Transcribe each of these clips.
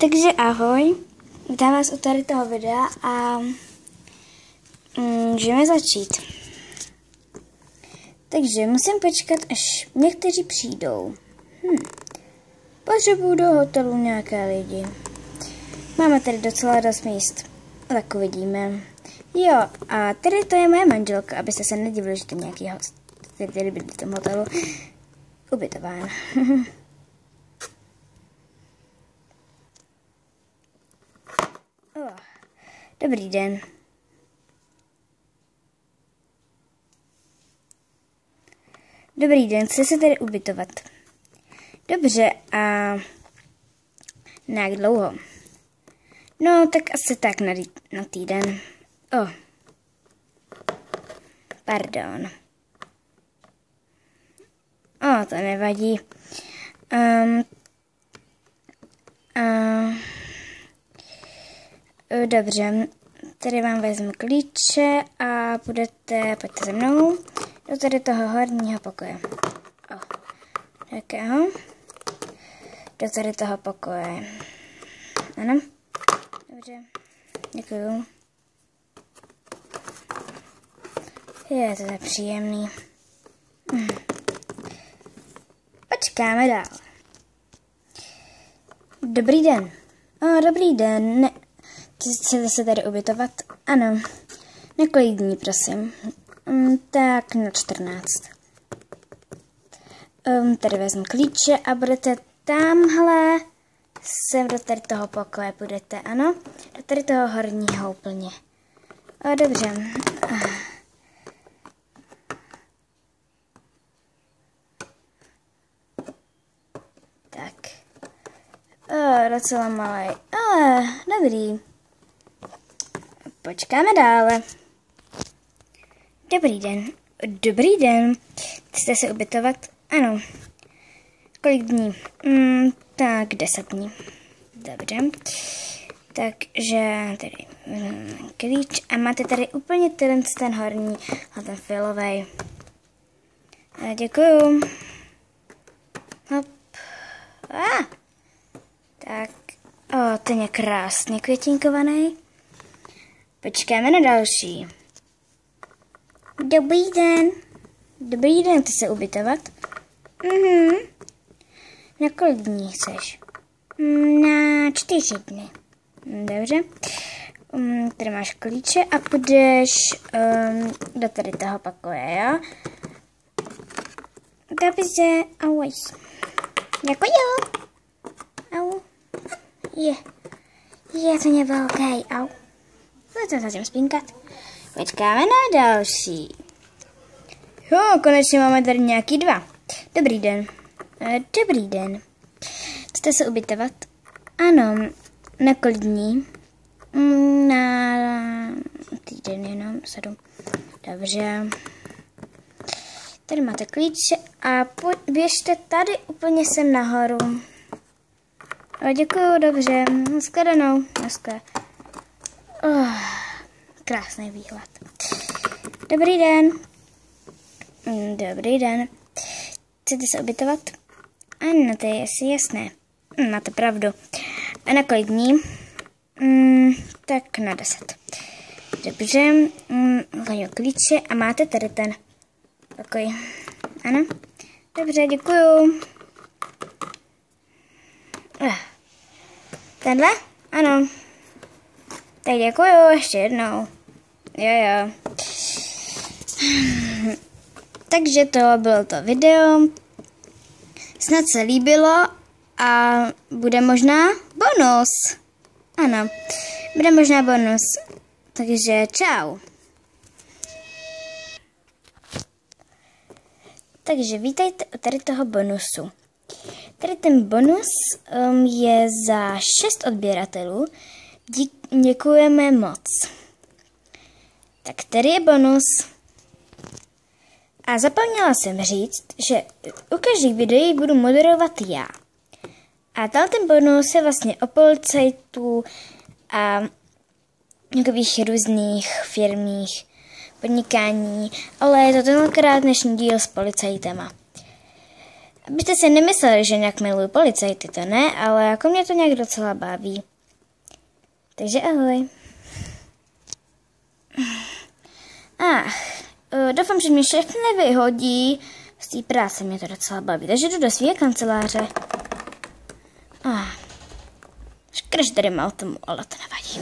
Takže ahoj, vítám vás u tady toho videa a můžeme začít. Takže musím počkat, až někteří přijdou. Potřebuju do hotelu nějaké lidi. Máme tady docela dost míst, tak uvidíme. Jo, a tady to je moje manželka, abyste se nedivili, že to je nějaký host, který bydlí v tom hotelu ubytován. Dobrý den. Dobrý den, chci se tady ubytovat. Dobře, a na jak dlouho? No, tak asi tak na týden. Pardon. To nevadí. Dobře, tady vám vezmu klíče a pojďte se mnou do tady toho horního pokoje. Jakého? Do tady toho pokoje. Ano? Dobře, děkuju. Je to tak příjemný. Počkáme dál. Dobrý den. Dobrý den. Ne. Chcete se tady ubytovat? Ano. Na kolik dní, prosím? Tak na 14. Tady vezmu klíče a budete tamhle sem do tady toho pokoje půjdete, ano? Do tady toho horního úplně. Dobře. Tak. Docela malej, ale dobrý. Počkáme dále. Dobrý den. Dobrý den. Chcete se ubytovat? Ano. Kolik dní? Tak 10 dní. Dobře. Takže tady klíč a máte tady úplně ten horní a ten fialový. Děkuju. Hop. Tak. Ten je krásně květinkovaný. Počkáme na další. Dobrý den. Dobrý den, chci se ubytovat? Na kolik dní chceš? Na 4 dny. Dobře. Tady máš klíče a půjdeš do tady toho pokoje, jo? Dobře, ahoj. Děkuju. Au. Je to nevelký, au. To začím spínkat. Počkáme na další. Jo, konečně máme tady nějaký 2. Dobrý den. Dobrý den. Chcete se ubytovat? Ano. Na kolik dní? Na týden jenom 7. Dobře. Tady máte klíče a běžte tady úplně sem nahoru. Děkuju, dobře. Nashledanou. Naschle. Krásný výhled. Dobrý den. Dobrý den. Chcete se ubytovat? Ano, to je asi jasné. Máte pravdu. A na kolik dní? Tak na 10. Dobře. Hledím klíče a máte tady ten pokoj. Ano? Dobře, děkuju. Tenhle? Ano. Tak děkuju ještě jednou. Jo. Takže to bylo to video. Snad se líbilo a bude možná bonus. Ano, bude možná bonus. Takže čau. Takže vítejte u tady toho bonusu. Tady ten bonus je za 6 odběratelů. Děkujeme moc. Tak tady je bonus. A zapomněla jsem říct, že u každých videí budu moderovat já. A ten bonus je vlastně o policajtů a takových různých firmních podnikání, ale je to tentokrát dnešní díl s policajtama. Abyste si nemysleli, že nějak miluji policajty, to ne, ale jako mě to nějak docela baví. Takže ahoj. Doufám, že mě šéf nevyhodí. Z té práce mě to docela baví, takže jdu do své kanceláře. Škoda, že tady mám tomu, ale to nevadí.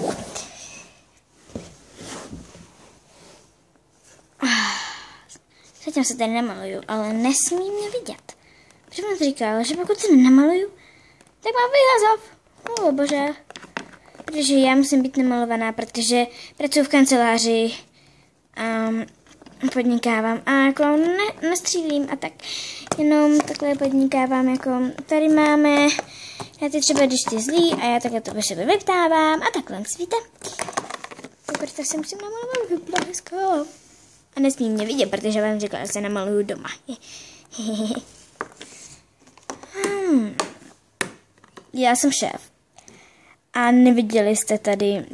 Zatím se tady nemaluju, ale nesmí mě vidět. Protože jsem to říkala, že pokud se nenamaluju, tak mám vyhazov. Bože. Protože já musím být namalovaná, protože pracuji v kanceláři a podnikávám a jako nestřílím a tak. Jenom takhle podnikávám, jako tady máme, já ty třeba když ty zlý a já takhle to po sebe vyptávám a takhle, víte? Proto se musím namalovat, vypadá hezko. A nesmí mě vidět, protože vám říkala, že se namaluju doma. Já jsem šéf. A neviděli jste tady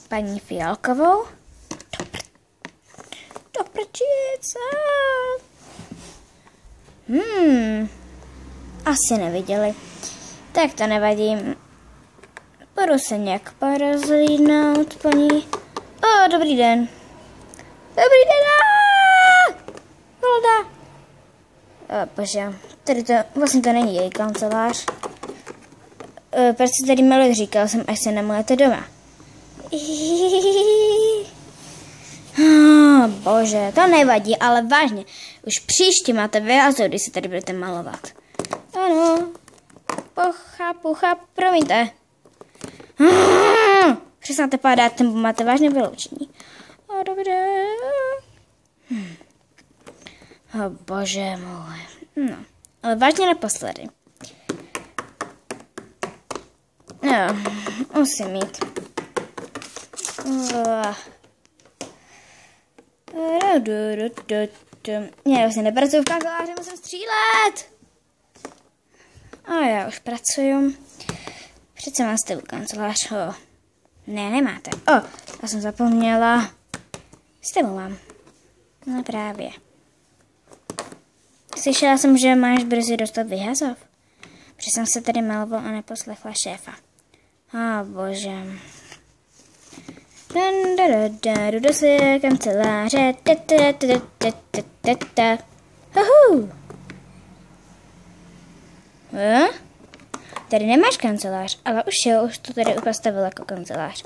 paní Fialkovou? To prčice. Asi neviděli. Tak to nevadí. Budu se nějak porozhlídnout po ní. Dobrý den. Dobrý den. Holda. Bože, tady to, vlastně to není její kancelář. Proč se tady Melo říkal jsem, až se namlete doma. Bože, to nevadí, ale vážně. Už příště máte vyhazov, když se tady budete malovat. Ano. Chápu, promiňte. Přesnáte padat, nebo máte vážné vyloučení. Dobře. Bože můj. No, ale vážně naposledy. No, musím mít. Já vlastně nepracuji v kanceláři, musím střílet. Já už pracuju. Přece mám s tebou kancelář. Ne, nemáte. Já jsem zapomněla. S tebou mám. No právě. Slyšela jsem, že máš brzy dostat vyhazov. Protože jsem se tady maloval a neposlechla šéfa. Bože. Jdu do své kanceláře. Tady nemáš kancelář, ale už to tady postavil jako kancelář.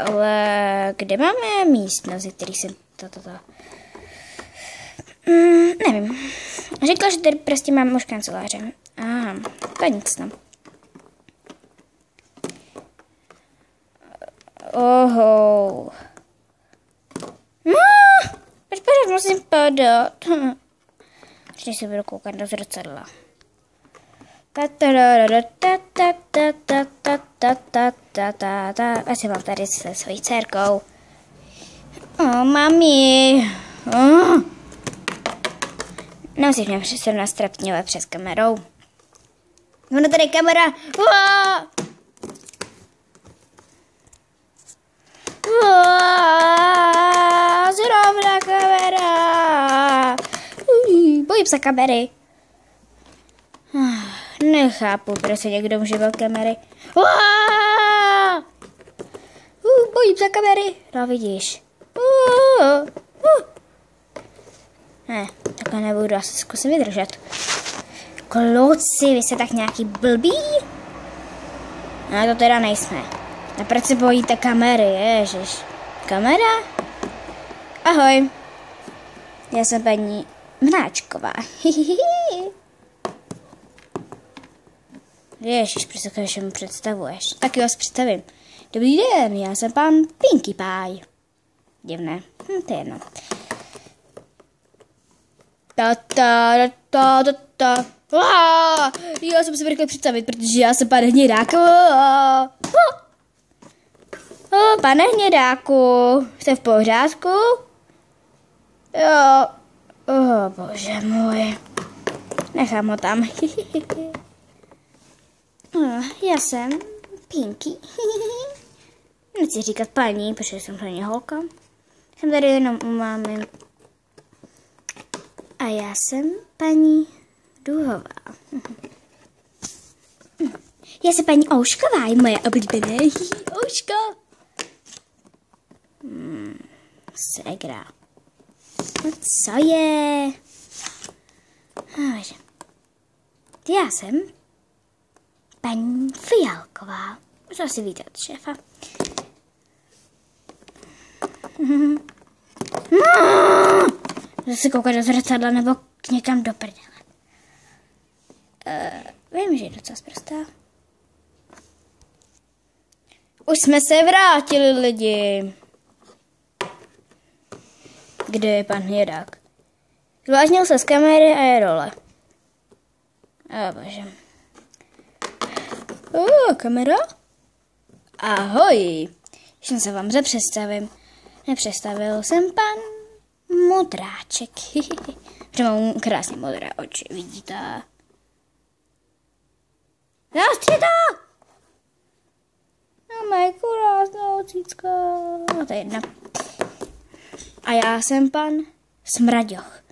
Ale kde máme místnost, který jsem toto? Nevím. Řekla, že tady prostě mám už kanceláře. To nic no. Počkej, musím padat. Ještě si budu koukat do zrcadla. Asi mám tady se svojí dcerkou. Mami. Nemusíš mě přesunat strapňovat přes kamerou. Ono tady kamera. Zrovna kamera. Bojím se kamery. Nechápu, proč se někdo může bát kamery. Bojím se kamery. No vidíš. Ne, takhle nebudu, asi zkusím vydržet. Kluci, vy jste tak nějaký blbý? No to teda nejsme. A proč se bojíte kamery, ježiš? Kamera? Ahoj. Já jsem paní Mráčková. Ježiš, proč se všemu představuješ? Tak vás představím. Dobrý den, já jsem pan Pinkie Pie. Divné, to je jedno. Já jsem se rychle představit, protože já jsem pan Hnědák. Pane Hnědáku, jste v pořádku? Jo. Bože můj. Nechám ho tam. Já jsem Pinky. Nechci říkat paní, protože jsem hlavně holka. Jsem tady jenom u mámy. A já jsem paní Duhová. Já jsem paní Oušková, je moje oblíbené. Ouško. Segra. No co je? Já jsem paní Fialková. To asi víte od šéfa. Zase koukat do zrcadla nebo někam do prdele. Vím, že je docela sprostá. Už jsme se vrátili, lidi. Kde je pan Hědák? Zvláznil se z kamery a je dole. Bože. Kamera? Ahoj. Ještě se vám představím. Nepředstavil jsem pan Modráček. Protože mám krásně modré oči, vidíte? Zastři to! No, mají krásné ocícka. No, to je jedna. A já jsem pan Smraďoch.